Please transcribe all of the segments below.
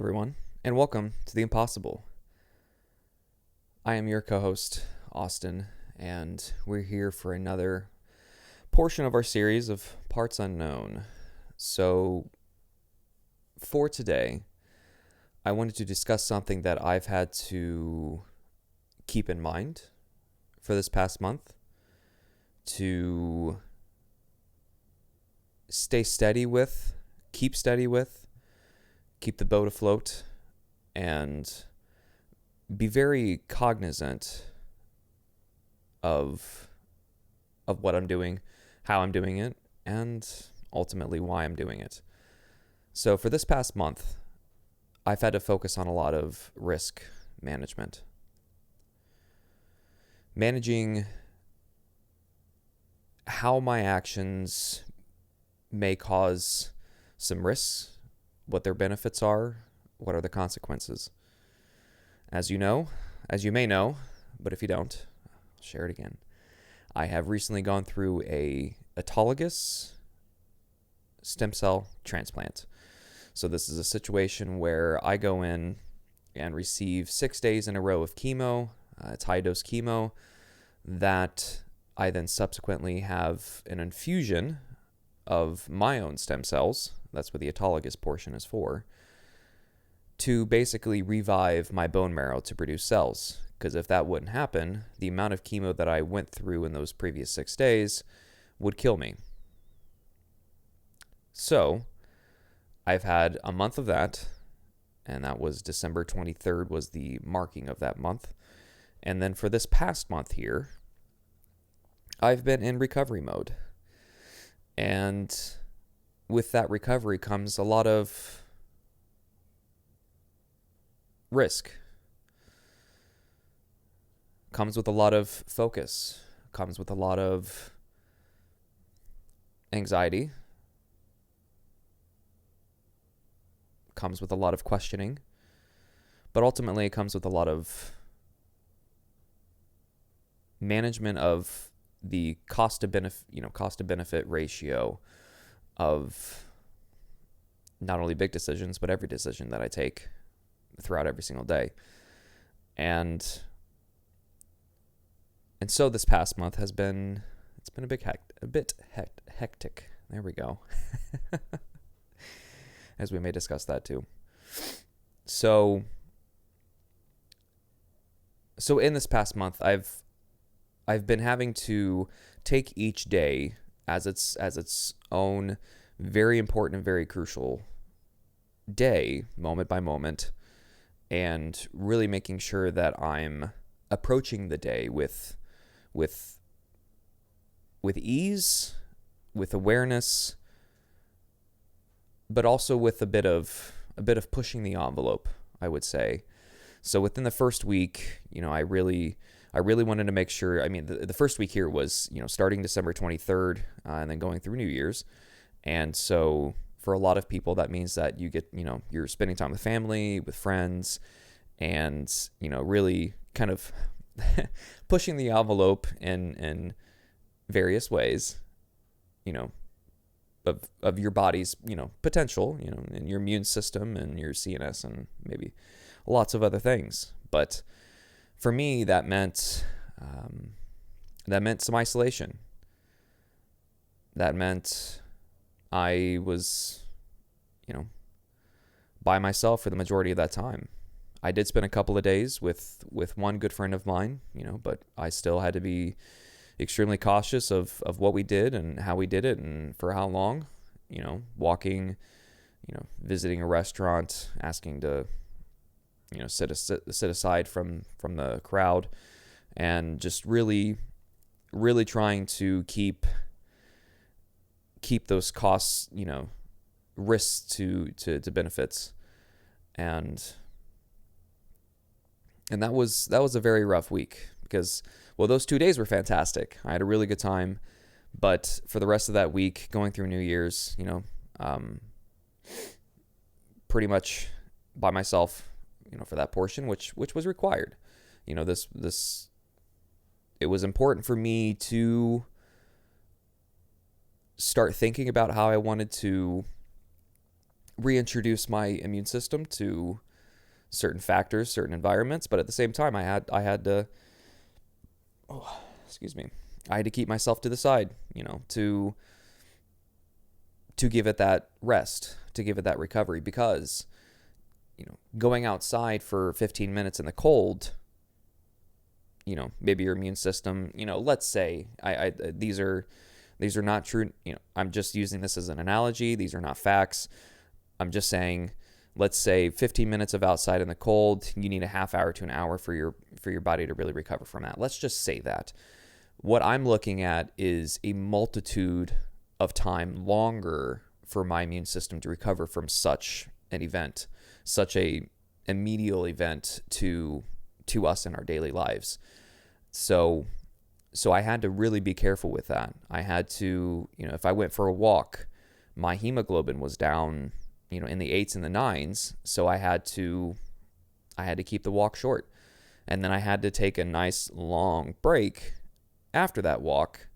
everyone, and welcome to The Impossible. I am your co-host, Austin, and we're here for another portion of our series of Parts Unknown. So, for today, I wanted to discuss something that I've had to keep in mind for this past month to stay steady with, keep steady with, keep the boat afloat, and be very cognizant of what I'm doing, how I'm doing it, and ultimately why I'm doing it. So for this past month, I've had to focus on a lot of risk management. Managing how my actions may cause some risks, what their benefits are, what are the consequences. As you may know, but if you don't, I'll share it again. I have recently gone through a autologous stem cell transplant. So this is a situation where I go in and receive 6 days in a row of chemo. It's high-dose chemo that I then subsequently have an infusion of my own stem cells. That's what the autologous portion is for, to basically revive my bone marrow to produce cells. Because if that wouldn't happen, the amount of chemo that I went through in those previous 6 days would kill me. So I've had a month of that, and that was December 23rd was the marking of that month. And then for this past month here, I've been in recovery mode. And with that recovery comes a lot of risk. Comes with a lot of focus. Comes with a lot of anxiety. Comes with a lot of questioning. But ultimately it comes with a lot of management of the cost to benefit ratio of not only big decisions, but every decision that I take throughout every single day. And so this past month it's been a bit hectic. There we go. As we may discuss that too. So in this past month, I've been having to take each day as its own very important and very crucial day, moment by moment, and really making sure that I'm approaching the day with ease, with awareness, but also with a bit of pushing the envelope, I would say. So within the first week, I really wanted to make sure. I mean, the first week here was, starting December 23rd and then going through New Year's. And so for a lot of people, that means that you get, you're spending time with family, with friends, and, really kind of pushing the envelope in various ways, of your body's, potential, and your immune system and your CNS and maybe lots of other things. But for me, that meant some isolation. That meant I was, by myself for the majority of that time. I did spend a couple of days with one good friend of mine, but I still had to be extremely cautious of what we did and how we did it and for how long. Walking, visiting a restaurant, asking to sit aside from the crowd, and just really trying to keep those costs, risks to benefits, and that was a very rough week because, well, those 2 days were fantastic. I had a really good time, but for the rest of that week, going through New Year's, pretty much by myself, for that portion, which was required. This it was important for me to start thinking about how I wanted to reintroduce my immune system to certain factors, certain environments, but at the same time, I had to, excuse me, I had to keep myself to the side, to give it that rest, to give it that recovery, because, going outside for 15 minutes in the cold, maybe your immune system, let's say these are not true. I'm just using this as an analogy. These are not facts. I'm just saying, let's say 15 minutes of outside in the cold, you need a half hour to an hour for your body to really recover from that. Let's just say that. What I'm looking at is a multitude of time longer for my immune system to recover from such an event, such a medial event to us in our daily lives. So I had to really be careful with that. I had to, if I went for a walk, my hemoglobin was down, in the 8s and the 9s. So I had to keep the walk short. And then I had to take a nice long break after that walk,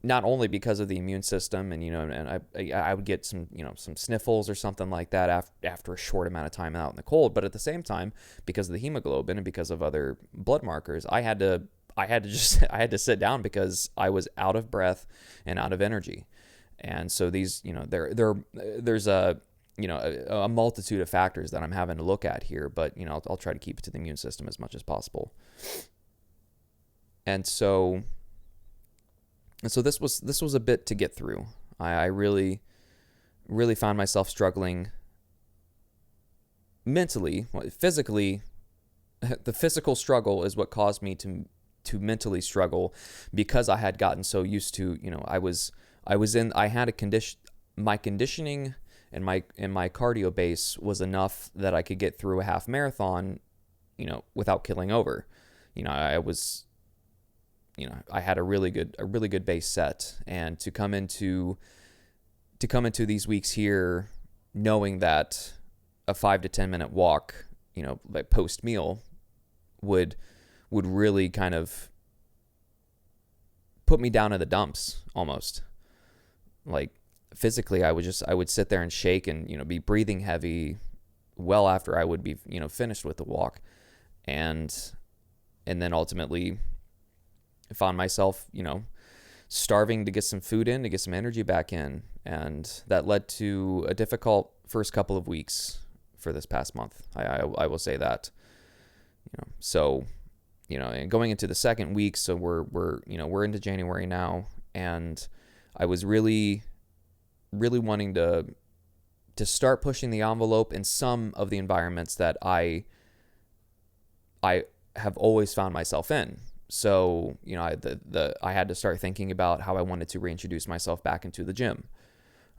not only because of the immune system and I would get some sniffles or something like that after a short amount of time out in the cold, but at the same time, because of the hemoglobin and because of other blood markers, I had to sit down because I was out of breath and out of energy. And so these, there's a multitude of factors that I'm having to look at here, but I'll try to keep it to the immune system as much as possible. And so this was a bit to get through. I really found myself struggling mentally, physically. The physical struggle is what caused me to mentally struggle, because I had gotten so used to, I had a condition, my conditioning and my cardio base was enough that I could get through a half marathon, without killing over. I had a really good base set, and to come into these weeks here, knowing that a 5 to 10 minute walk, like post meal, would really kind of put me down in the dumps almost. Like physically, I would sit there and shake and be breathing heavy well after I would be finished with the walk, and then ultimately found myself, starving to get some food in, to get some energy back in. And that led to a difficult first couple of weeks for this past month. I will say that, so, and going into the second week, so we're into January now, and I was really, really wanting to start pushing the envelope in some of the environments that I have always found myself in. So, I had to start thinking about how I wanted to reintroduce myself back into the gym.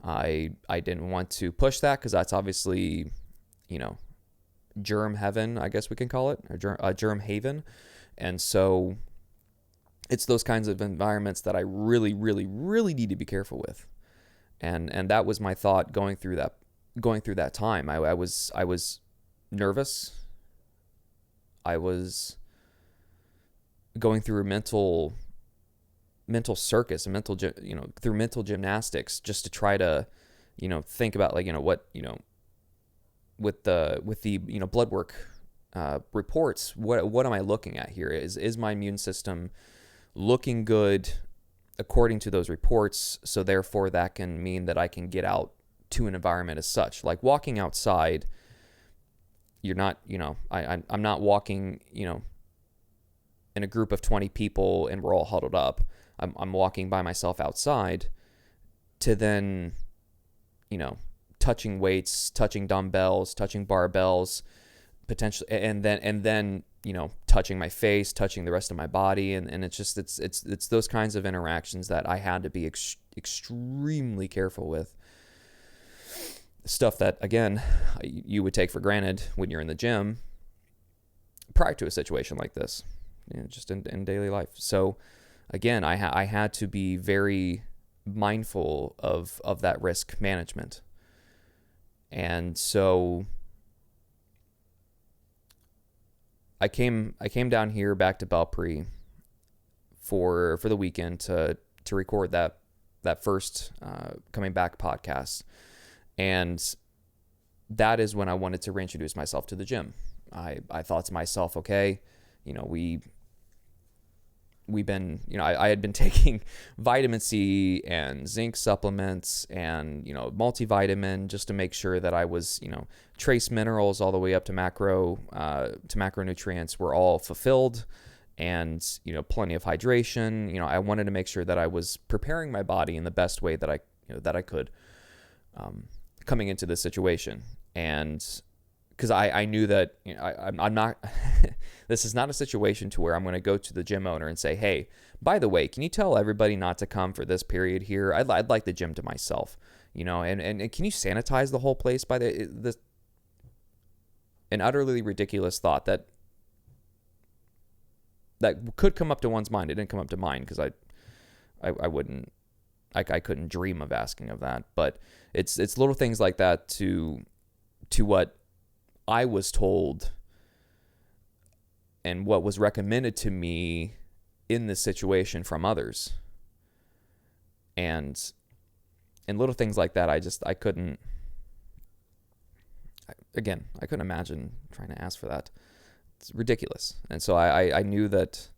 I didn't want to push that because that's obviously, germ heaven, I guess we can call it, or germ haven. And so it's those kinds of environments that I really, really, really need to be careful with. And that was my thought going through that time. I was nervous. I was going through a mental circus, through mental gymnastics, just to try to, think about what, with the blood work reports, what am I looking at here? Is my immune system looking good according to those reports? So therefore that can mean that I can get out to an environment as such. Like walking outside, you're not, I'm not walking, in a group of 20 people and we're all huddled up. I'm walking by myself outside to then, touching weights, touching dumbbells, touching barbells, potentially, and then, touching my face, touching the rest of my body. And it's those kinds of interactions that I had to be extremely careful with. Stuff that, again, you would take for granted when you're in the gym prior to a situation like this. Just in daily life. So again, I had to be very mindful of that risk management. And so I came down here back to Belpre for the weekend to record that first coming back podcast. And that is when I wanted to reintroduce myself to the gym. I thought to myself, okay, we've been, I had been taking vitamin C and zinc supplements and, multivitamin just to make sure that I was, trace minerals all the way up to macronutrients were all fulfilled, and, plenty of hydration. I wanted to make sure that I was preparing my body in the best way that I could, coming into this situation. And because I knew that I'm not, this is not a situation to where I'm going to go to the gym owner and say, hey, by the way, can you tell everybody not to come for this period here? I'd like the gym to myself, and can you sanitize the whole place by an utterly ridiculous thought that could come up to one's mind. It didn't come up to mine because I couldn't dream of asking of that. But it's little things like that to what I was told and what was recommended to me in this situation from others. And little things like that, I couldn't imagine trying to ask for that. It's ridiculous. And so I knew that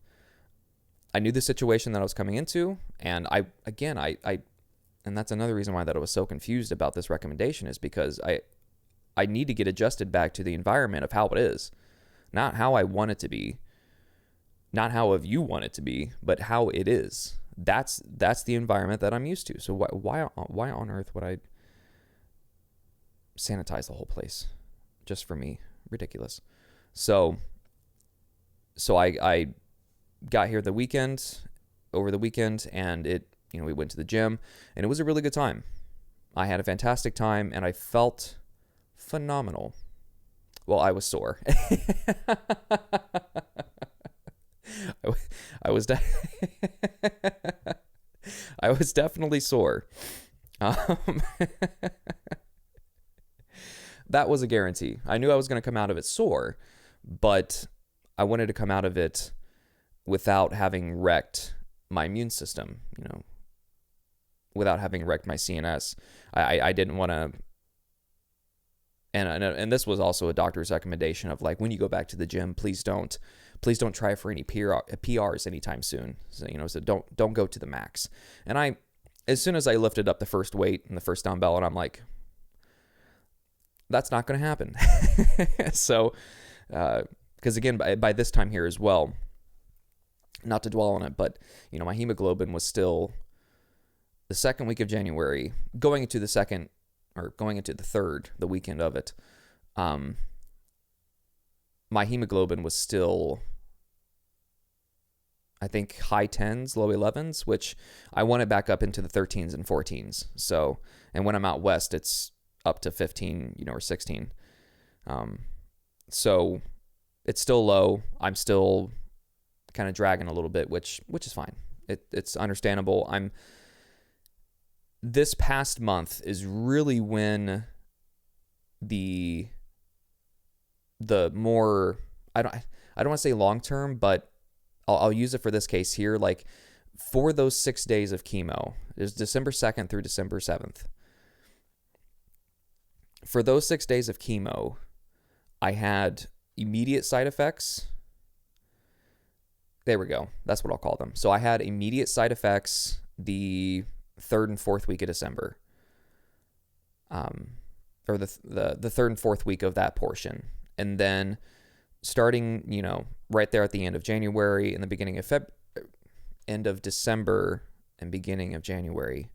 I knew the situation that I was coming into, and I and that's another reason why that I was so confused about this recommendation, is because I need to get adjusted back to the environment of how it is, not how I want it to be, not how you want it to be, but how it is. That's the environment that I'm used to. So why on earth would I sanitize the whole place just for me? Ridiculous. So I got here over the weekend, and we went to the gym, and it was a really good time. I had a fantastic time, and I felt phenomenal. Well, I was sore. I was definitely sore. That was a guarantee. I knew I was going to come out of it sore, but I wanted to come out of it without having wrecked my immune system, without having wrecked my CNS. I didn't want to. And this was also a doctor's recommendation of, like, when you go back to the gym, please don't try for any PRs anytime soon. So don't go to the max. And as soon as I lifted up the first weight and the first dumbbell, and I'm like, that's not going to happen. So, because again, by this time here as well, not to dwell on it, but my hemoglobin was still, the second week of January, going into the third, the weekend of it, my hemoglobin was still, I think, high 10s, low 11s, which I want it back up into the 13s and 14s. So, and when I'm out west, it's up to 15, or 16. So it's still low. I'm still kind of dragging a little bit, which is fine. It's understandable. This past month is really when the more, I don't want to say long term, but I'll use it for this case here. Like, for those 6 days of chemo, it was December 2nd through December 7th. For those 6 days of chemo, I had immediate side effects. There we go. That's what I'll call them. So I had immediate side effects the third and fourth week of December, or the third and fourth week of that portion. And then starting, right there at the end of January and the beginning of end of December and beginning of January.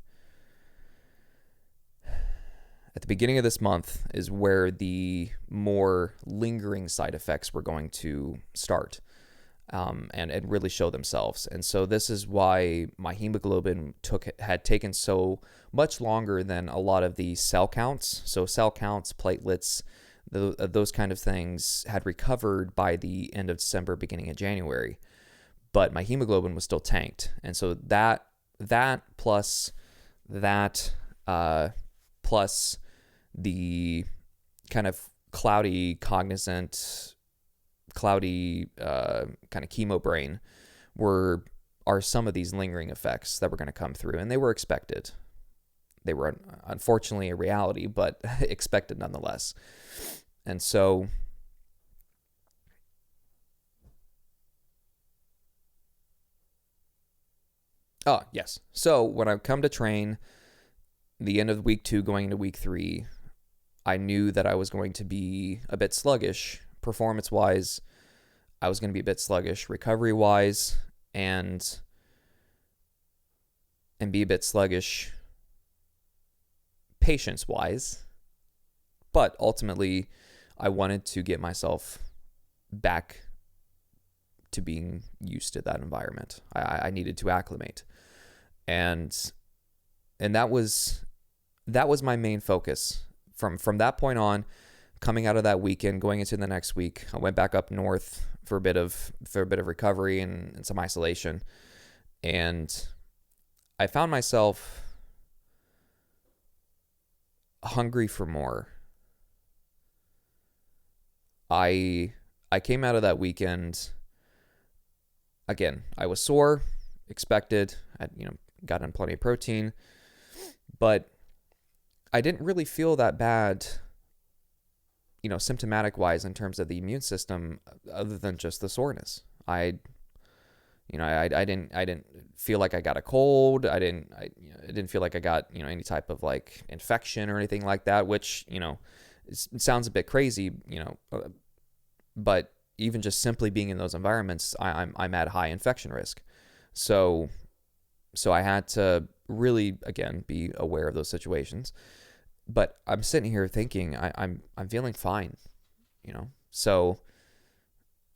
At the beginning of this month is where the more lingering side effects were going to start, and really show themselves. And so this is why my hemoglobin had taken so much longer than a lot of the cell counts. So cell counts, platelets, those kind of things had recovered by the end of December, beginning of January. But my hemoglobin was still tanked. And so that plus the kind of cloudy kind of chemo brain are some of these lingering effects that were going to come through, and they were expected. They were unfortunately a reality, but expected nonetheless. And so oh, yes. So when I come to train, the end of week 2 going into week 3, I knew that I was going to be a bit sluggish performance wise. I was going to be a bit sluggish recovery wise, and be a bit sluggish patience wise. But ultimately, I wanted to get myself back to being used to that environment. I needed to acclimate. And that was my main focus. From that point on, coming out of that weekend, going into the next week, I went back up north for a bit of recovery and some isolation. And I found myself hungry for more. I came out of that weekend, again, I was sore, expected, I got in plenty of protein, but I didn't really feel that bad, symptomatic wise in terms of the immune system, other than just the soreness. I didn't feel like I got a cold. I didn't feel like I got, any type of like infection or anything like that, which, it sounds a bit crazy, but even just simply being in those environments, I'm at high infection risk. So I had to really, again, be aware of those situations. But I'm sitting here thinking I'm feeling fine, So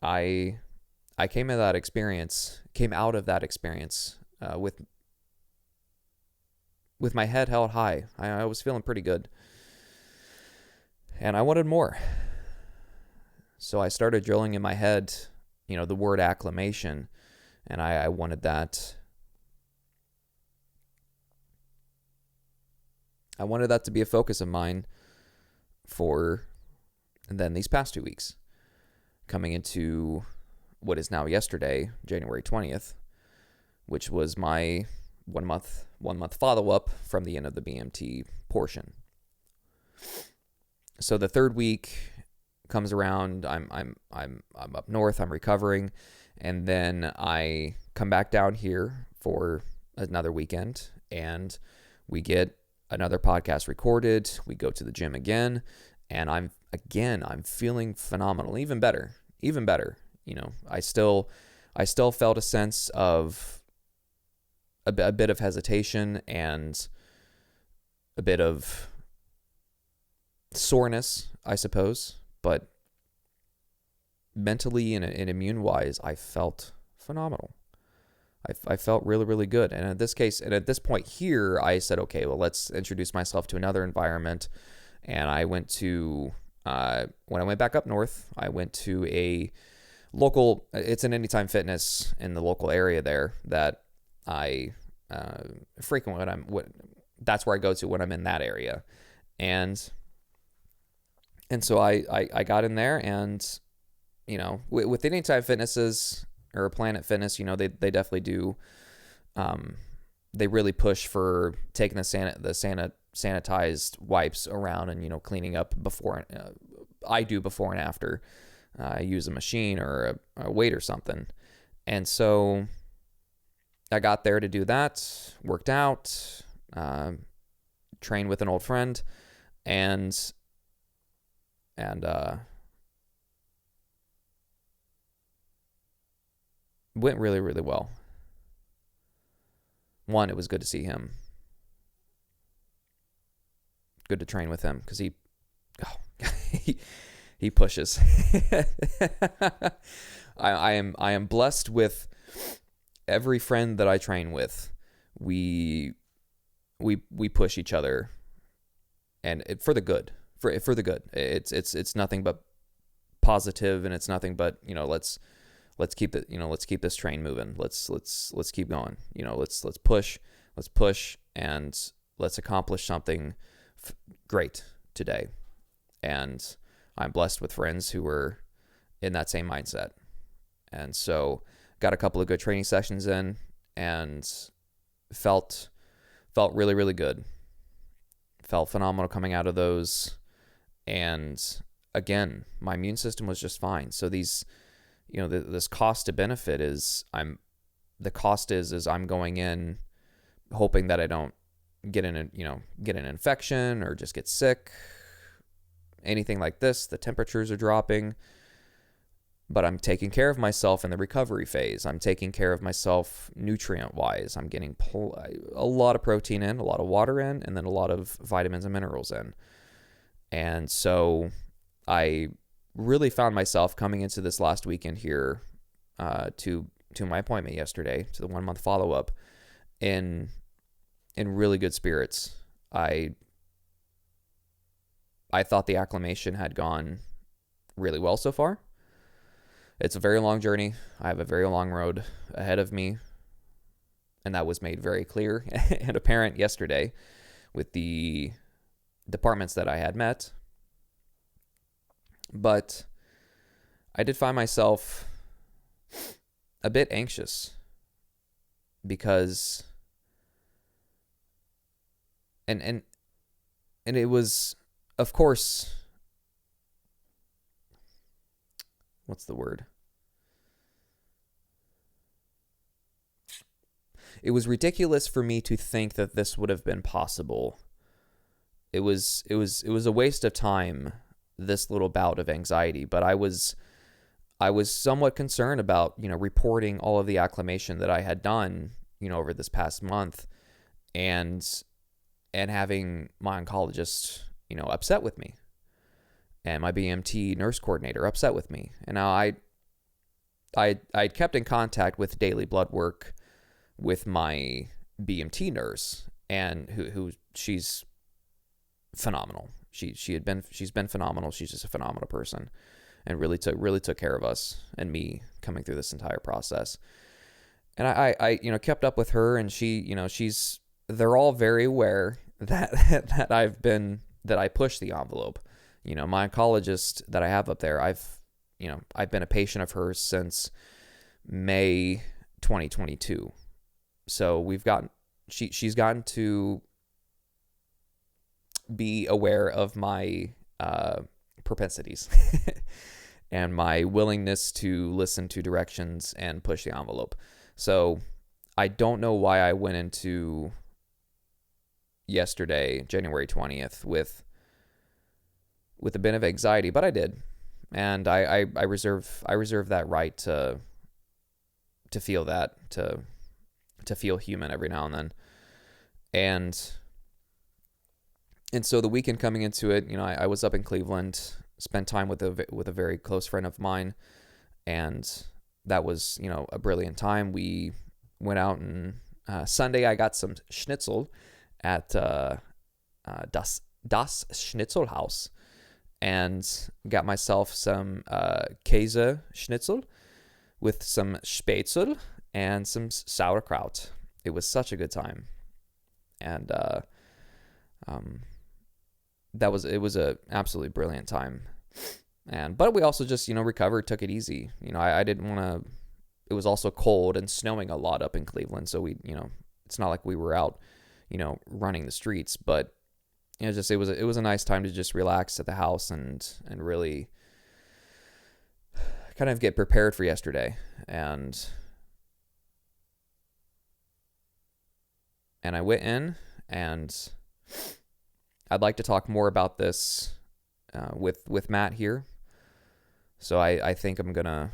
I came out of that experience with my head held high. I was feeling pretty good, and I wanted more. So I started drilling in my head, the word acclimation, and I wanted that. I wanted that to be a focus of mine and then these past 2 weeks, coming into what is now yesterday, January 20th, which was my 1 month follow-up from the end of the BMT portion. So the third week comes around, I'm up north, I'm recovering, and then I come back down here for another weekend, and we get another podcast recorded. We go to the gym again, and I'm feeling phenomenal, even better. I still felt a sense of a bit of hesitation and a bit of soreness, I suppose, but mentally and immune wise, I felt phenomenal. I felt really, really good. And at this point here, I said, okay, well, let's introduce myself to another environment. And I went to, when I went back up north, I went to a local, it's an Anytime Fitness in the local area there that I frequent that's where I go to when I'm in that area. And so I got in there, and, with Anytime Fitnesses or Planet Fitness, they definitely do. They really push for taking the sanitized wipes around and, cleaning up before. I do before and after. I use a machine or a weight or something. And so I got there to do that, worked out, trained with an old friend, and went really, really well. One, it was good to see him. Good to train with him because he pushes. I am blessed with every friend that I train with. We push each other, and for the good. For the good. It's nothing but positive, and it's nothing but, let's keep this train moving. Let's keep going. Let's push, and let's accomplish something great today. And I'm blessed with friends who were in that same mindset. And so got a couple of good training sessions in, and felt really, really good. Felt phenomenal coming out of those. And again, my immune system was just fine. So these, this cost to benefit is I'm going in hoping that I don't get an infection or just get sick, anything like this. The temperatures are dropping, but I'm taking care of myself in the recovery phase. I'm taking care of myself nutrient-wise. I'm getting a lot of protein in, a lot of water in, and then a lot of vitamins and minerals in. And so I really found myself coming into this last weekend here to my appointment yesterday, to the 1 month follow-up, in really good spirits. I thought the acclimation had gone really well so far. It's a very long journey. I have a very long road ahead of me, and that was made very clear and apparent yesterday with the departments that I had met. But I did find myself a bit anxious because and it was, of course, what's the word? It was ridiculous for me to think that this would have been possible. It was a waste of time, this little bout of anxiety, but I was somewhat concerned about, reporting all of the acclimation that I had done, over this past month, and having my oncologist, upset with me, and my BMT nurse coordinator upset with me. And now I'd kept in contact with daily blood work with my BMT nurse, and who she's phenomenal. She's been phenomenal. She's just a phenomenal person, and really took care of us and me coming through this entire process. And I kept up with her, and they're all very aware that I pushed the envelope. My oncologist that I have up there, I've been a patient of hers since May 2022. So she's gotten to be aware of my propensities and my willingness to listen to directions and push the envelope. So I don't know why I went into yesterday, January 20th, with a bit of anxiety, but I did. And I reserve that right to feel that, to feel human every now and then. And so the weekend coming into it, I was up in Cleveland, spent time with a very close friend of mine, and that was, a brilliant time. We went out, and Sunday I got some schnitzel at Das Schnitzelhaus, and got myself some Käse Schnitzel with some Spätzle and some sauerkraut. It was such a good time, and it was a absolutely brilliant time. But we also just recovered, took it easy. I didn't want to. It was also cold and snowing a lot up in Cleveland, so we it's not like we were out running the streets, but it was a nice time to just relax at the house and really kind of get prepared for yesterday. And I went in, and I'd like to talk more about this with Matt here. So I think I'm going to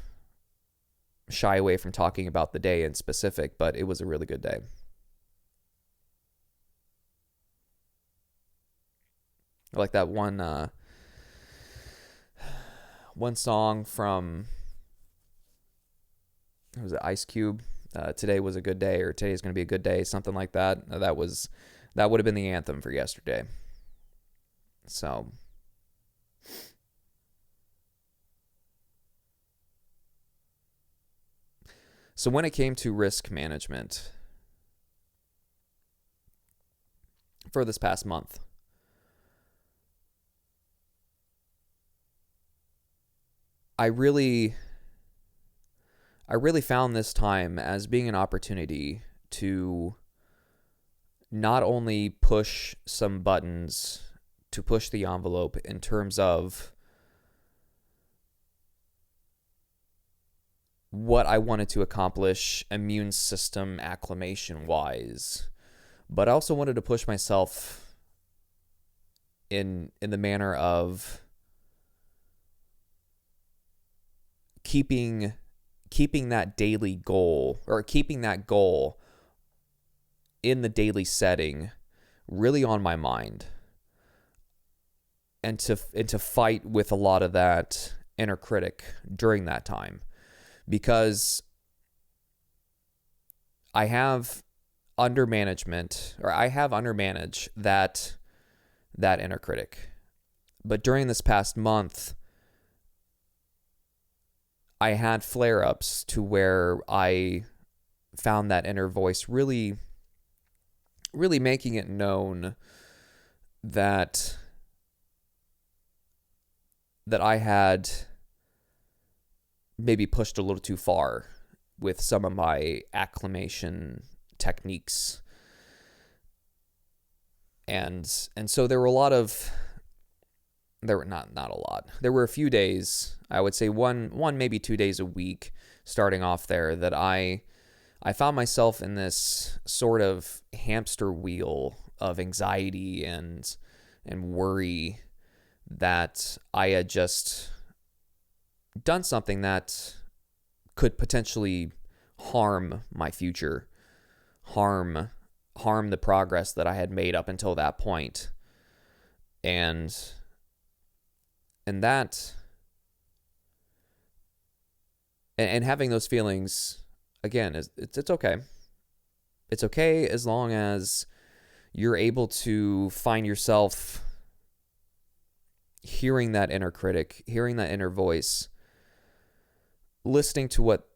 shy away from talking about the day in specific, but it was a really good day. I like that one song from, was it Ice Cube? Today was a good day, or today's going to be a good day, something like that. That would have been the anthem for yesterday. So when it came to risk management for this past month, I really found this time as being an opportunity to not only push some buttons to push the envelope in terms of what I wanted to accomplish immune system acclimation wise, but I also wanted to push myself in the manner of keeping that daily goal, or keeping that goal in the daily setting really on my mind, and to fight with a lot of that inner critic during that time, because I have undermanaged that inner critic. But during this past month, I had flare-ups to where I found that inner voice really making it known that I had maybe pushed a little too far with some of my acclimation techniques. And so there were a lot of, there were not a lot. There were a few days, I would say one maybe 2 days a week starting off there, that I found myself in this sort of hamster wheel of anxiety and worry that I had just done something that could potentially harm my future, harm the progress that I had made up until that point. And that, and having those feelings, again, it's okay. It's okay as long as you're able to find yourself hearing that inner critic, hearing that inner voice, listening to what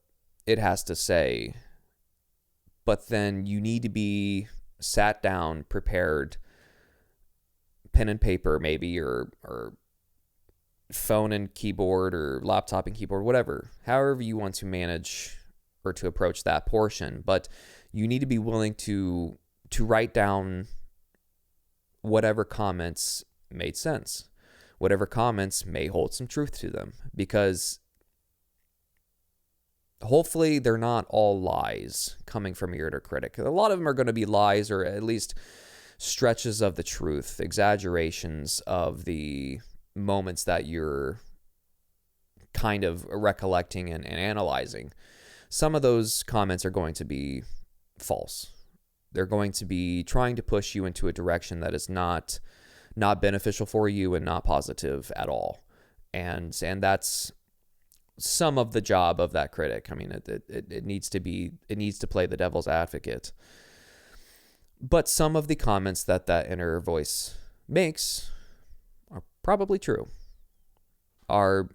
it has to say. But then you need to be sat down, prepared, pen and paper maybe, or phone and keyboard, or laptop and keyboard, whatever, however you want to manage or to approach that portion. But you need to be willing to write down whatever comments made sense, whatever comments may hold some truth to them, because hopefully they're not all lies coming from your inner critic. A lot of them are going to be lies, or at least stretches of the truth, exaggerations of the moments that you're kind of recollecting and analyzing. Some of those comments are going to be false. They're going to be trying to push you into a direction that is not beneficial for you and not positive at all. And that's some of the job of that critic. I mean, it needs to play the devil's advocate. But some of the comments that inner voice makes are probably true, are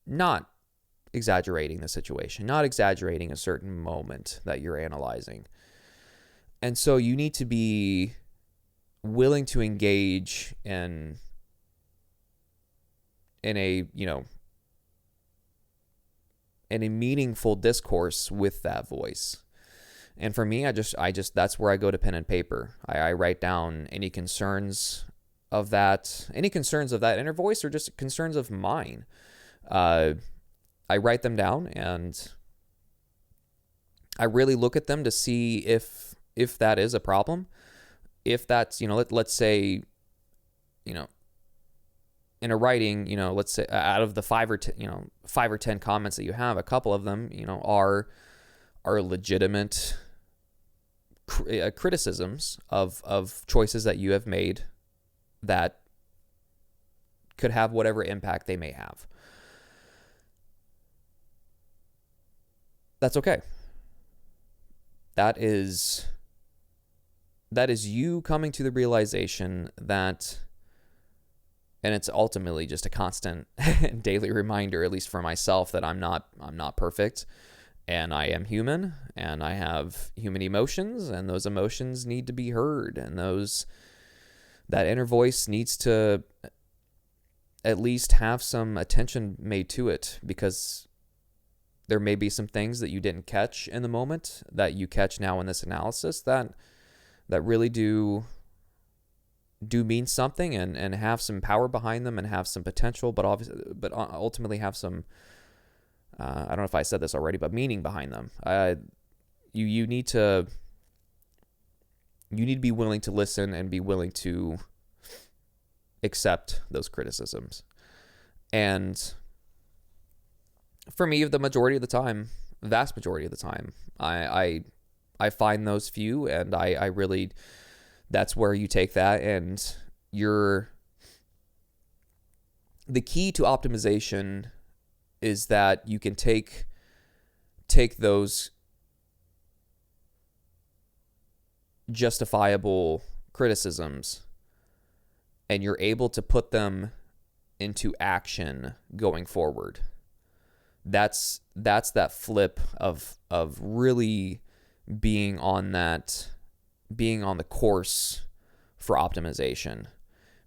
not exaggerating the situation, not exaggerating a certain moment that you're analyzing. And so you need to be willing to engage in a, in a meaningful discourse with that voice. And for me, I just that's where I go to pen and paper. I write down any concerns of that inner voice, or just concerns of mine. I write them down, and I really look at them to see if that is a problem. If that's, let's say, in a writing, let's say out of the 5 or 10 comments that you have, a couple of them, are legitimate criticisms of choices that you have made that could have whatever impact they may have. That's okay. That is you coming to the realization that, and it's ultimately just a constant daily reminder, at least for myself, that I'm not perfect, and I am human, and I have human emotions, and those emotions need to be heard, and that inner voice needs to at least have some attention made to it, because there may be some things that you didn't catch in the moment that you catch now in this analysis that that really do mean something and have some power behind them and have some potential, but ultimately have some, I don't know if I said this already, but meaning behind them. You need to be willing to listen and be willing to accept those criticisms. And for me, the majority of the time, vast majority of the time, I find those few, and I really, that's where you take that, and the key to optimization is that you can take those justifiable criticisms and you're able to put them into action going forward. That's that flip of really being on the course for optimization,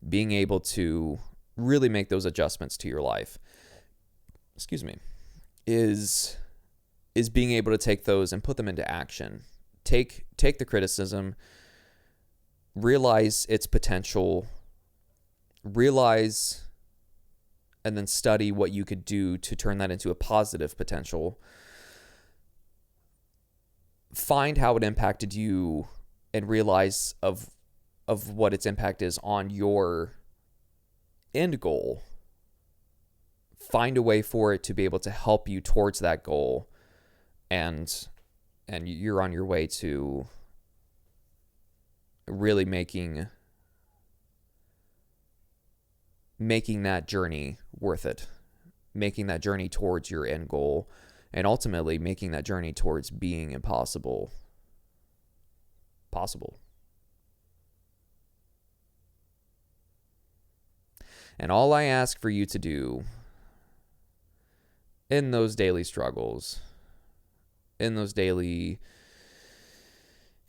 being able to really make those adjustments to your life. Excuse me. Is being able to take those and put them into action. Take the criticism, realize its potential, realize and then study what you could do to turn that into a positive potential. Find how it impacted you and realize of what its impact is on your end goal. Find a way for it to be able to help you towards that goal, and you're on your way to really making that journey worth it, making that journey towards your end goal, and ultimately making that journey towards being impossible possible. And all I ask for you to do in those daily struggles, in those daily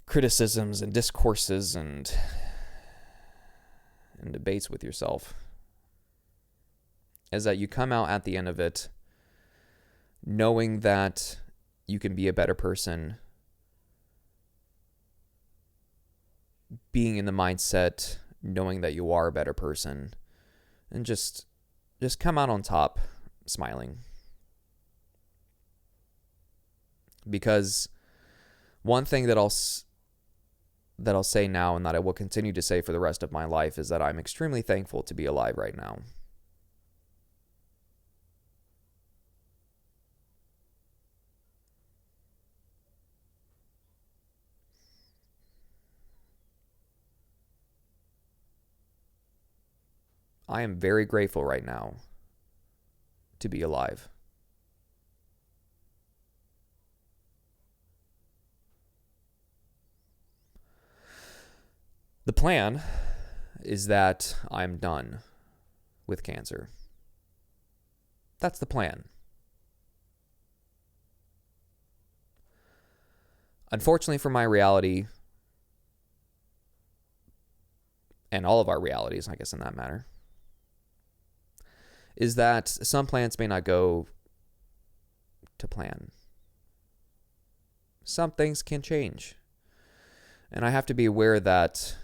criticisms and discourses and debates with yourself, is that you come out at the end of it knowing that you can be a better person, being in the mindset, knowing that you are a better person, and just come out on top smiling. Because one thing that I'll say now, and that I will continue to say for the rest of my life, is that I'm extremely thankful to be alive right now. I am very grateful right now to be alive. The plan is that I'm done with cancer. That's the plan. Unfortunately for my reality, and all of our realities, I guess in that matter, is that some plans may not go to plan. Some things can change. And I have to be aware that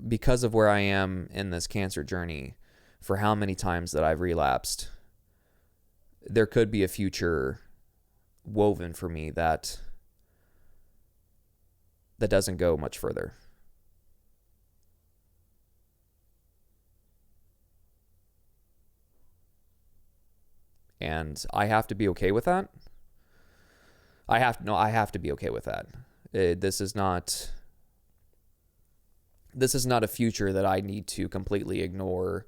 because of where I am in this cancer journey, for how many times that I've relapsed, there could be a future woven for me that doesn't go much further. And I have to be okay with that. I have to be okay with that. This is not a future that I need to completely ignore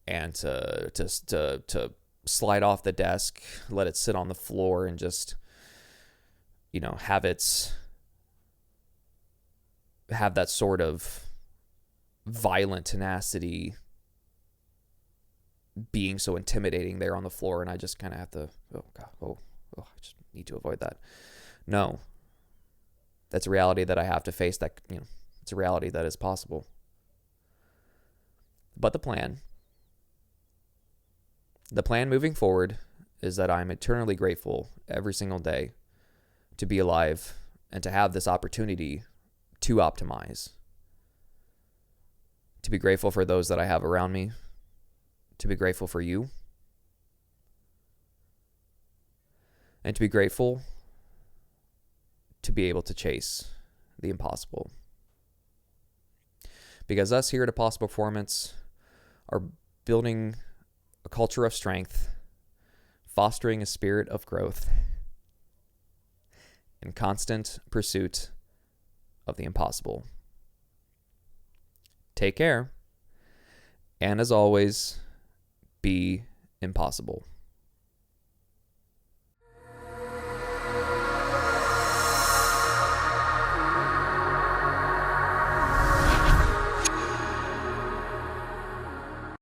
and to slide off the desk, let it sit on the floor, and just, have that sort of violent tenacity being so intimidating there on the floor, and I just kind of have to, I just need to avoid that. No. That's a reality that I have to face. That, it's a reality that is possible. But the plan moving forward is that I'm eternally grateful every single day to be alive and to have this opportunity to optimize, to be grateful for those that I have around me, to be grateful for you, and to be grateful to be able to chase the impossible. Because us here at Impossible Performance are building a culture of strength, fostering a spirit of growth, and constant pursuit of the impossible. Take care, and as always, be impossible.